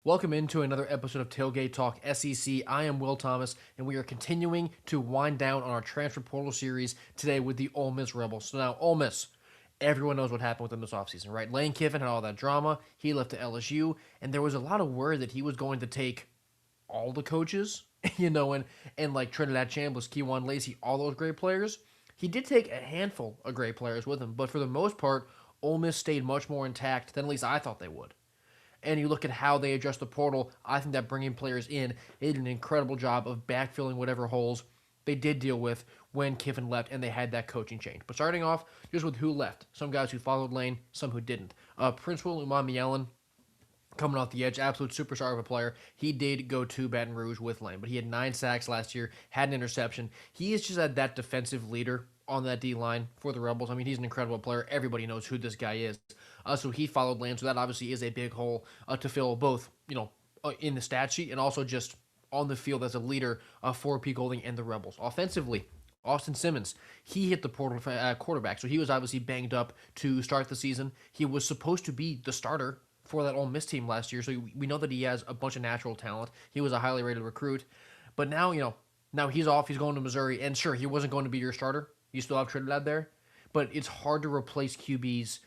Welcome into another episode of Tailgate Talk SEC. I am Will Thomas, and we are continuing to wind down on our transfer portal series today with the Ole Miss Rebels. So now, Ole Miss, everyone knows what happened with them this offseason, right? Lane Kiffin had all that drama. He left to LSU, and there was a lot of word that he was going to take all the coaches, and like Trinidad Chambliss, Keywan Lacey, all those great players. He did take a handful of great players with him, but for the most part, Ole Miss stayed much more intact than at least I thought they would. And you look at how they address the portal, I think that bringing players in, they did an incredible job of backfilling whatever holes they did deal with when Kiffin left and they had that coaching change. But starting off just with who left. Some guys who followed Lane, some who didn't. Prince Will Umamielen, coming off the edge, absolute superstar of a player. He did go to Baton Rouge with Lane, but he had 9 sacks last year, had an interception. He is just that defensive leader on that D-line for the Rebels. I mean, he's an incredible player. Everybody knows who this guy is. So he followed Lane, so that obviously is a big hole to fill both, in the stat sheet and also just on the field as a leader for P. Golding and the Rebels. Offensively, Austin Simmons, he hit the portal quarterback, so he was obviously banged up to start the season. He was supposed to be the starter for that Ole Miss team last year, so we know that he has a bunch of natural talent. He was a highly rated recruit, but now, now he's off, he's going to Missouri, and sure, he wasn't going to be your starter. You still have Trinidad there, but it's hard to replace QBs,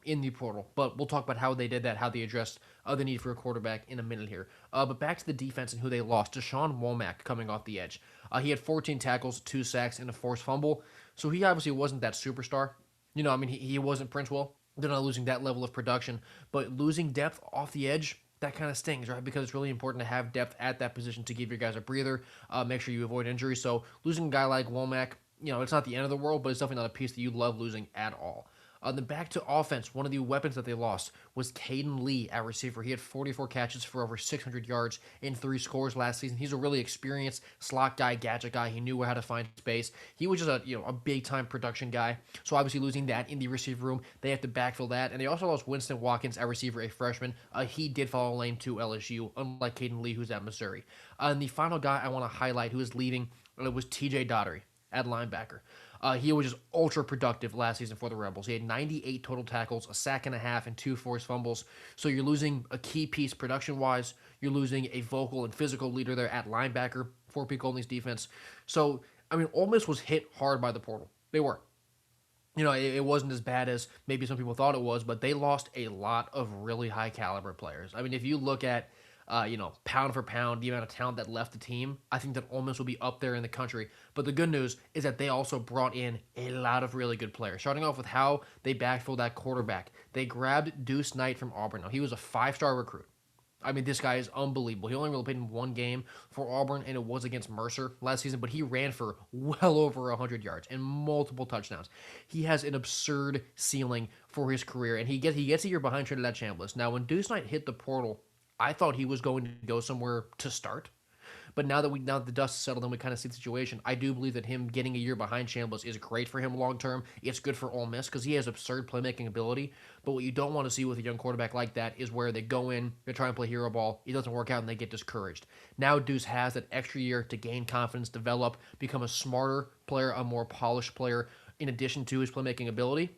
in the portal. But we'll talk about how they did that, how they addressed the need for a quarterback in a minute here. But back to the defense and who they lost. Deshaun Womack coming off the edge. He had 14 tackles, 2 sacks, and a forced fumble. So he obviously wasn't that superstar. He wasn't Prince Will. They're not losing that level of production. But losing depth off the edge, that kind of stings, right? Because it's really important to have depth at that position to give your guys a breather, make sure you avoid injury. So losing a guy like Womack, it's not the end of the world, but it's definitely not a piece that you love losing at all. Then back to offense, one of the weapons that they lost was Caden Lee at receiver. He had 44 catches for over 600 yards and 3 scores last season. He's a really experienced slot guy, gadget guy. He knew how to find space. He was just a big-time production guy. So obviously losing that in the receiver room, they have to backfill that. And they also lost Winston Watkins at receiver, a freshman. He did follow Lane to LSU, unlike Caden Lee, who's at Missouri. And the final guy I want to highlight who is leaving was TJ Daugherty at linebacker. He was just ultra productive last season for the Rebels. He had 98 total tackles, a sack and a half, and 2 forced fumbles. So you're losing a key piece production-wise. You're losing a vocal and physical leader there at linebacker for Pete Golding's defense. So, Ole Miss was hit hard by the portal. They were. It wasn't as bad as maybe some people thought it was, but they lost a lot of really high-caliber players. If you look at pound for pound, the amount of talent that left the team, I think that Ole Miss will be up there in the country. But the good news is that they also brought in a lot of really good players. Starting off with how they backfilled that quarterback. They grabbed Deuce Knight from Auburn. Now, he was a 5-star recruit. This guy is unbelievable. He only really played in one game for Auburn, and it was against Mercer last season, but he ran for well over 100 yards and multiple touchdowns. He has an absurd ceiling for his career, and he gets a year behind Trinidad Chambliss. Now, when Deuce Knight hit the portal, I thought he was going to go somewhere to start. But now that the dust has settled and we kind of see the situation, I do believe that him getting a year behind Chambliss is great for him long term. It's good for Ole Miss because he has absurd playmaking ability. But what you don't want to see with a young quarterback like that is where they go in, they try and play hero ball, it doesn't work out, and they get discouraged. Now Deuce has that extra year to gain confidence, develop, become a smarter player, a more polished player, in addition to his playmaking ability.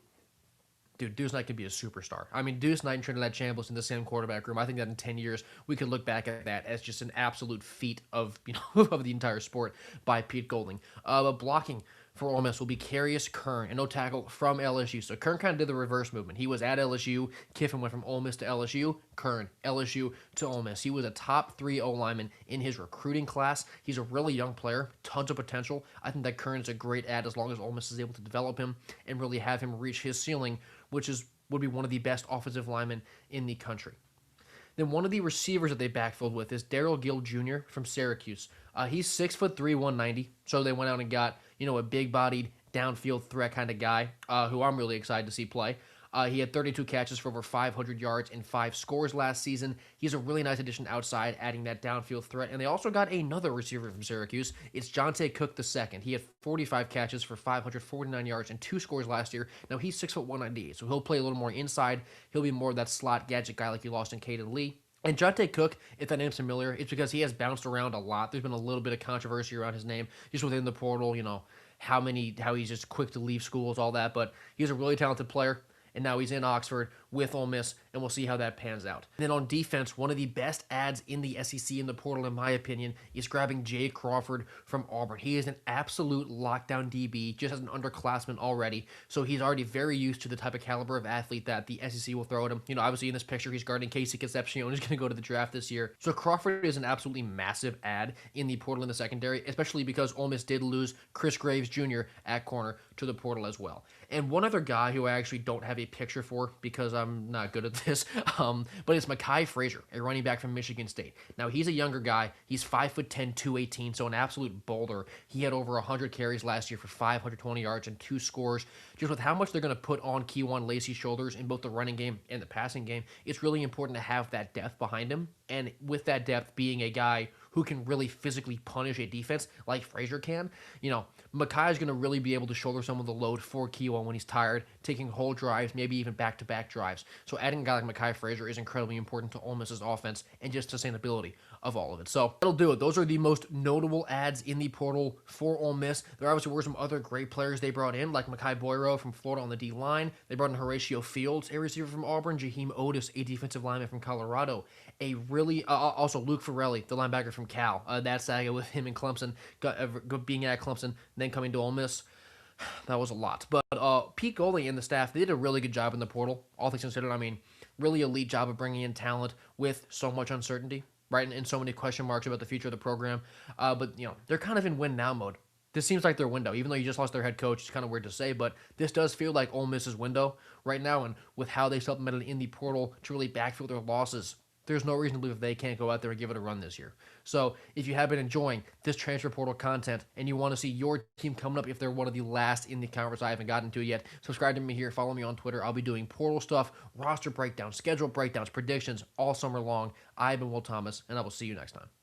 Dude, Deuce Knight could be a superstar. Deuce Knight and Trinidad Chambliss in the same quarterback room. I think that in 10 years, we could look back at that as just an absolute feat of of the entire sport by Pete Golding. But blocking for Ole Miss will be Carius Kern, and no tackle from LSU. So Kern kind of did the reverse movement. He was at LSU. Kiffin went from Ole Miss to LSU. Kern, LSU to Ole Miss. He was a top 3 O-lineman in his recruiting class. He's a really young player, tons of potential. I think that Kern's a great add as long as Ole Miss is able to develop him and really have him reach his ceiling, which would be one of the best offensive linemen in the country. Then one of the receivers that they backfilled with is Daryl Gill Jr. from Syracuse. He's 6'3", 190, so they went out and got a big-bodied, downfield threat kind of guy who I'm really excited to see play. He had 32 catches for over 500 yards and 5 scores last season. He's a really nice addition outside, adding that downfield threat. And they also got another receiver from Syracuse. It's Jonte Cook II. He had 45 catches for 549 yards and 2 scores last year. Now, he's 6'1", 198, so he'll play a little more inside. He'll be more of that slot gadget guy like you lost in Caden Lee. And Jonte Cook, if that name's familiar, it's because he has bounced around a lot. There's been a little bit of controversy around his name just within the portal, how he's just quick to leave schools, all that. But he's a really talented player. And now he's in Oxford with Ole Miss, and we'll see how that pans out. And then on defense, one of the best adds in the SEC in the portal, in my opinion, is grabbing Jade Crawford from Auburn. He is an absolute lockdown DB, just as an underclassman already, so he's already very used to the type of caliber of athlete that the SEC will throw at him. Obviously in this picture, he's guarding Casey Concepcion, who's going to go to the draft this year. So Crawford is an absolutely massive add in the portal in the secondary, especially because Ole Miss did lose Chris Graves Jr. at corner to the portal as well. And one other guy who I actually don't have a picture for because I'm not good at this, but it's Mekhi Frazier, a running back from Michigan State. Now, he's a younger guy. He's 5'10", 218, so an absolute boulder. He had over 100 carries last year for 520 yards and 2 scores. Just with how much they're going to put on Kejuan Lacey's shoulders in both the running game and the passing game, it's really important to have that depth behind him. And with that depth being a guy who can really physically punish a defense like Frazier can, Mekhi is going to really be able to shoulder some of the load for Kejuan when he's tired, taking whole drives, maybe even back-to-back drives. So adding a guy like Mekhi Frazier is incredibly important to Ole Miss's offense and just sustainability of all of it. So that'll do it. Those are the most notable adds in the portal for Ole Miss. There obviously were some other great players they brought in, like Mekhi Boyro from Florida on the D-line. They brought in Horatio Fields, a receiver from Auburn, Jaheim Otis, a defensive lineman from Colorado, also Luke Farrelly, the linebacker from Cal. That saga with him in Clemson, being at Clemson, then coming to Ole Miss. That was a lot. But Pete Golding and the staff, they did a really good job in the portal, all things considered. Really elite job of bringing in talent with so much uncertainty, right? And so many question marks about the future of the program. But they're kind of in win-now mode. This seems like their window, even though you just lost their head coach. It's kind of weird to say, but this does feel like Ole Miss's window right now. And with how they supplemented in the portal to really backfill their losses, there's no reason to believe they can't go out there and give it a run this year. So if you have been enjoying this transfer portal content and you want to see your team coming up if they're one of the last in the conference I haven't gotten to yet, subscribe to me here, follow me on Twitter. I'll be doing portal stuff, roster breakdowns, schedule breakdowns, predictions all summer long. I've been Will Thomas, and I will see you next time.